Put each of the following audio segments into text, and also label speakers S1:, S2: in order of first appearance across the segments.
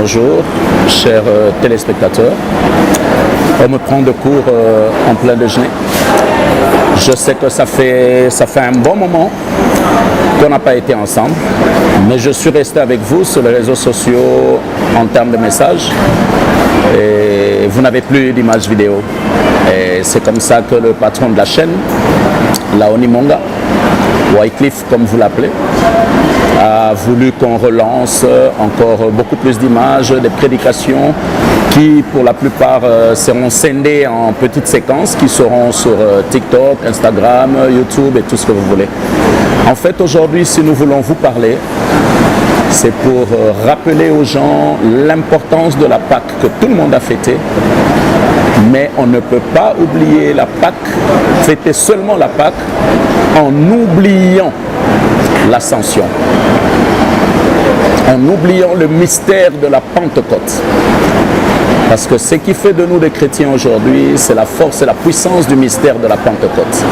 S1: Bonjour, chers téléspectateurs. On me prend de court en plein déjeuner. Je sais que ça fait un bon moment qu'on n'a pas été ensemble, mais je suis resté avec vous sur les réseaux sociaux en termes de messages et vous n'avez plus d'image vidéo. Et c'est comme ça que le patron de la chaîne, Laoni Monga, Wycliffe comme vous l'appelez, a voulu qu'on relance encore beaucoup plus d'images, des prédications qui pour la plupart seront scindées en petites séquences qui seront sur TikTok, Instagram, YouTube et tout ce que vous voulez. En fait, aujourd'hui, si nous voulons vous parler, c'est pour rappeler aux gens l'importance de la Pâque que tout le monde a fêtée. Mais on ne peut pas oublier la Pâque, fêter seulement la Pâque en oubliant l'ascension, en oubliant le mystère de la Pentecôte. Parce que ce qui fait de nous des chrétiens aujourd'hui, c'est la force et la puissance du mystère de la Pentecôte.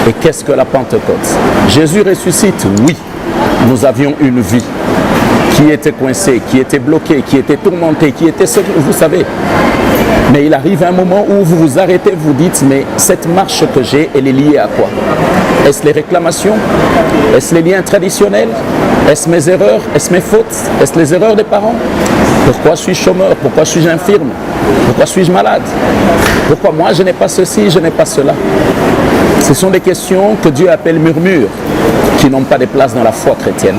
S1: Et qu'est-ce que la Pentecôte? Jésus ressuscite, oui. Nous avions une vie qui était coincée, qui était bloquée, qui était tourmentée, qui était ce que vous savez. Mais il arrive un moment où vous vous arrêtez, vous dites, mais cette marche que j'ai, elle est liée à quoi? Est-ce les réclamations? Est-ce les liens traditionnels? Est-ce mes erreurs? Est-ce mes fautes? Est-ce les erreurs des parents? Pourquoi suis-je chômeur? Pourquoi suis-je infirme? Pourquoi suis-je malade? Pourquoi moi je n'ai pas ceci, je n'ai pas cela? Ce sont des questions que Dieu appelle murmures, qui n'ont pas de place dans la foi chrétienne.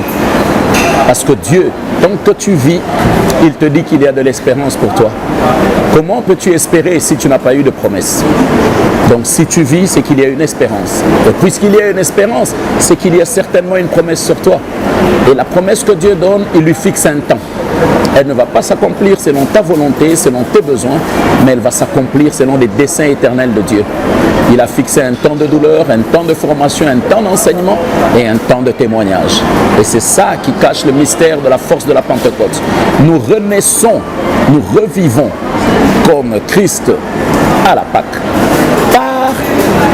S1: Parce que Dieu, tant que tu vis, il te dit qu'il y a de l'espérance pour toi. Comment peux-tu espérer si tu n'as pas eu de promesse? Donc si tu vis, c'est qu'il y a une espérance. Et puisqu'il y a une espérance, c'est qu'il y a certainement une promesse sur toi. Et la promesse que Dieu donne, il lui fixe un temps. Elle ne va pas s'accomplir selon ta volonté, selon tes besoins, mais elle va s'accomplir selon les desseins éternels de Dieu. Il a fixé un temps de douleur, un temps de formation, un temps d'enseignement et un temps de témoignage. Et c'est ça qui cache le mystère de la force de la Pentecôte. Nous renaissons, nous revivons comme Christ à la Pâque par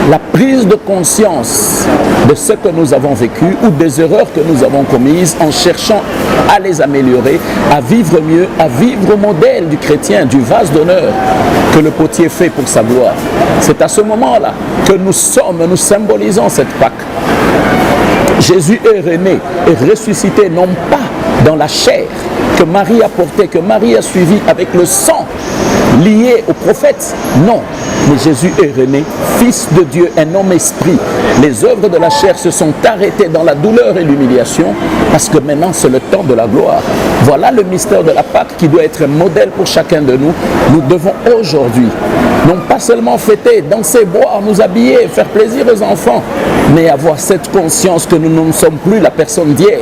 S1: la prise de conscience de ce que nous avons vécu ou des erreurs que nous avons commises en cherchant à les améliorer, à vivre mieux, à vivre au modèle du chrétien, du vase d'honneur que le potier fait pour sa gloire. C'est à ce moment-là que nous symbolisons cette Pâque. Jésus est rené et ressuscité non pas dans la chair que Marie a portée, que Marie a suivi avec le sang lié au prophète. Non, mais Jésus est rené, Fils de Dieu, un homme esprit. Les œuvres de la chair se sont arrêtées dans la douleur et l'humiliation parce que maintenant c'est le temps de la gloire. Voilà le mystère de la Pâque qui doit être un modèle pour chacun de nous. Nous devons aujourd'hui non pas seulement fêter, danser, boire, nous habiller, faire plaisir aux enfants, mais avoir cette conscience que nous ne sommes plus la personne d'hier.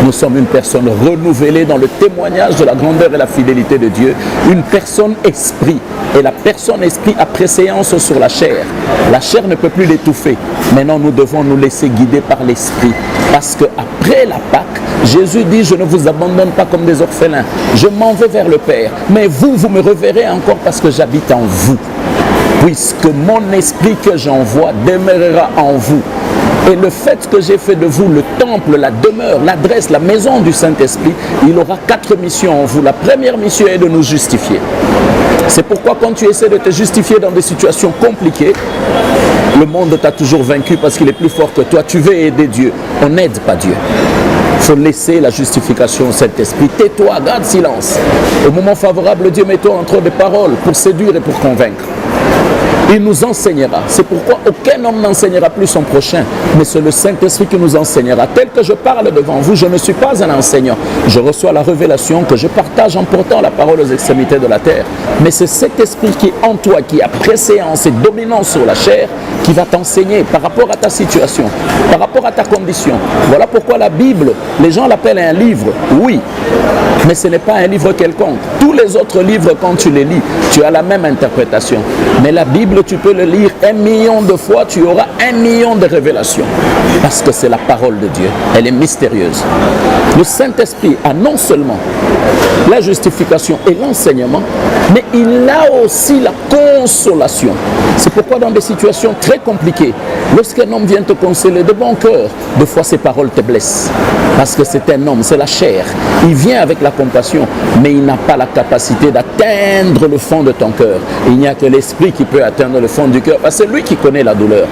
S1: Nous sommes une personne renouvelée dans le témoignage de la grandeur et la fidélité de Dieu, une personne esprit. Et la personne esprit a préséance sur la chair. La chair ne peut plus l'étouffer. Maintenant, nous devons nous laisser guider par l'esprit. Parce qu'après la Pâque, Jésus dit, je ne vous abandonne pas comme des orphelins. Je m'en vais vers le Père. Mais vous me reverrez encore parce que j'habite en vous. Puisque mon esprit que j'envoie demeurera en vous. Et le fait que j'ai fait de vous le temple, la demeure, l'adresse, la maison du Saint-Esprit, il aura 4 missions en vous. La première mission est de nous justifier. C'est pourquoi quand tu essaies de te justifier dans des situations compliquées, le monde t'a toujours vaincu parce qu'il est plus fort que toi. Tu veux aider Dieu. On n'aide pas Dieu. Il faut laisser la justification au Saint-Esprit. Tais-toi, garde silence. Au moment favorable, Dieu met-toi entre des paroles pour séduire et pour convaincre. Il nous enseignera. C'est pourquoi aucun homme n'enseignera plus son prochain, mais c'est le Saint-Esprit qui nous enseignera. Tel que je parle devant vous, je ne suis pas un enseignant. Je reçois la révélation que je partage en portant la parole aux extrémités de la terre. Mais c'est cet esprit qui est en toi, qui a préséance et dominance sur la chair, qui va t'enseigner par rapport à ta situation, par rapport à ta condition. Voilà pourquoi la Bible, les gens l'appellent un livre. Oui, mais ce n'est pas un livre quelconque. Tous les autres livres, quand tu les lis, tu as la même interprétation. Mais la Bible, tu peux le lire 1 million de fois, tu auras 1 million de révélations. Parce que c'est la parole de Dieu. Elle est mystérieuse. Le Saint-Esprit a non seulement la justification et l'enseignement, mais il a aussi la consolation. C'est pourquoi dans des situations très compliquées, Lorsqu'un homme vient te consoler de bon cœur, des fois ses paroles te blessent. Parce que c'est un homme, c'est la chair. Il vient avec la compassion, mais il n'a pas la capacité d'atteindre le fond de ton cœur. Il n'y a que l'Esprit qui peut atteindre le fond du cœur, parce que c'est lui qui connaît la douleur.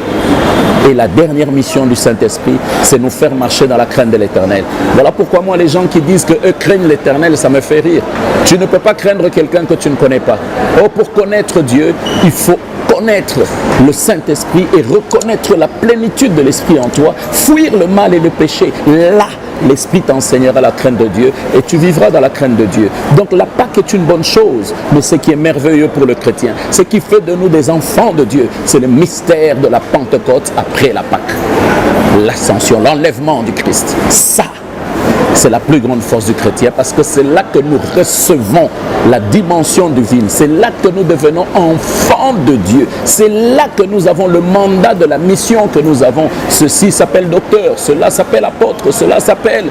S1: Et la dernière mission du Saint-Esprit, c'est nous faire marcher dans la crainte de l'Éternel. Voilà pourquoi moi, les gens qui disent qu'eux craignent l'Éternel, ça me fait rire. Tu ne peux pas craindre quelqu'un que tu ne connais pas. Or, pour connaître Dieu, il faut connaître le Saint-Esprit et reconnaître la plénitude de l'Esprit en toi, fuir le mal et le péché. Là, l'Esprit t'enseignera la crainte de Dieu et tu vivras dans la crainte de Dieu. Donc la Pâque est une bonne chose, mais ce qui est merveilleux pour le chrétien, ce qui fait de nous des enfants de Dieu, c'est le mystère de la Pentecôte après la Pâque. L'ascension, l'enlèvement du Christ. Ça, c'est la plus grande force du chrétien parce que c'est là que nous recevons la dimension divine. C'est là que nous devenons enfants de Dieu. C'est là que nous avons le mandat de la mission que nous avons. Ceci s'appelle docteur, cela s'appelle apôtre, cela s'appelle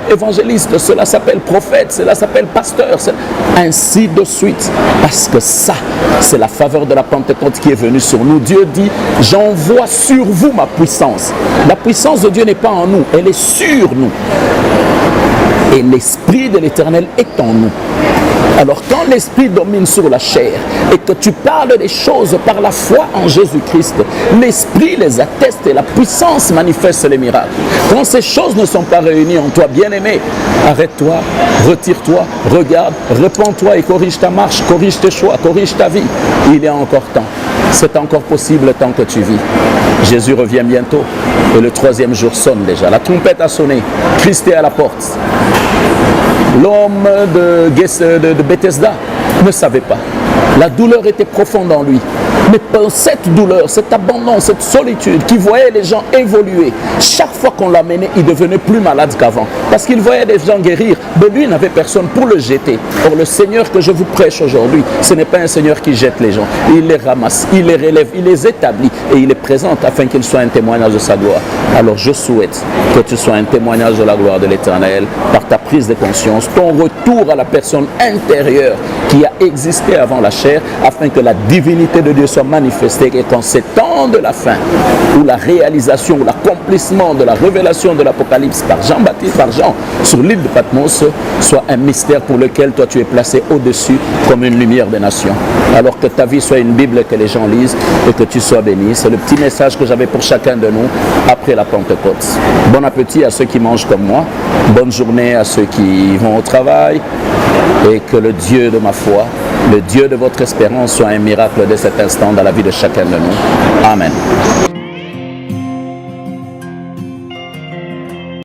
S1: évangéliste, cela s'appelle prophète, cela s'appelle pasteur, ainsi de suite. Parce que ça, c'est la faveur de la Pentecôte qui est venue sur nous. Dieu dit, j'envoie sur vous ma puissance. La puissance de Dieu n'est pas en nous, elle est sur nous. Et l'Esprit de l'Éternel est en nous. Alors quand l'Esprit domine sur la chair et que tu parles des choses par la foi en Jésus-Christ, l'Esprit les atteste et la puissance manifeste les miracles. Quand ces choses ne sont pas réunies en toi, bien-aimé, arrête-toi, retire-toi, regarde, répands-toi et corrige ta marche, corrige tes choix, corrige ta vie. Il y a encore temps. C'est encore possible tant que tu vis. Jésus revient bientôt et le troisième jour sonne déjà. La trompette a sonné, Christ est à la porte. L'homme de Bethesda ne savait pas. La douleur était profonde en lui. Mais par cette douleur, cet abandon, cette solitude qui voyait les gens évoluer, chaque fois qu'on l'amenait, il devenait plus malade qu'avant. Parce qu'il voyait des gens guérir, mais lui n'avait personne pour le jeter. Or, le Seigneur que je vous prêche aujourd'hui, ce n'est pas un Seigneur qui jette les gens. Il les ramasse, il les relève, il les établit et il les présente afin qu'ils soient un témoignage de sa gloire. Alors, je souhaite que tu sois un témoignage de la gloire de l'Éternel par ta prise de conscience, ton retour à la personne intérieure qui a existé avant la chair, afin que la divinité de Dieu soit manifestée et qu'en ces temps de la fin, où la réalisation, ou l'accomplissement de la révélation de l'Apocalypse par Jean-Baptiste, par Jean, sur l'île de Patmos, soit un mystère pour lequel toi tu es placé au-dessus comme une lumière des nations. Alors que ta vie soit une Bible que les gens lisent et que tu sois béni. C'est le petit message que j'avais pour chacun de nous après la Pentecôte. Bon appétit à ceux qui mangent comme moi. Bonne journée à ceux qui vont au travail. Et que le Dieu de ma foi, le Dieu de votre espérance soit un miracle dès cet instant dans la vie de chacun de nous. Amen.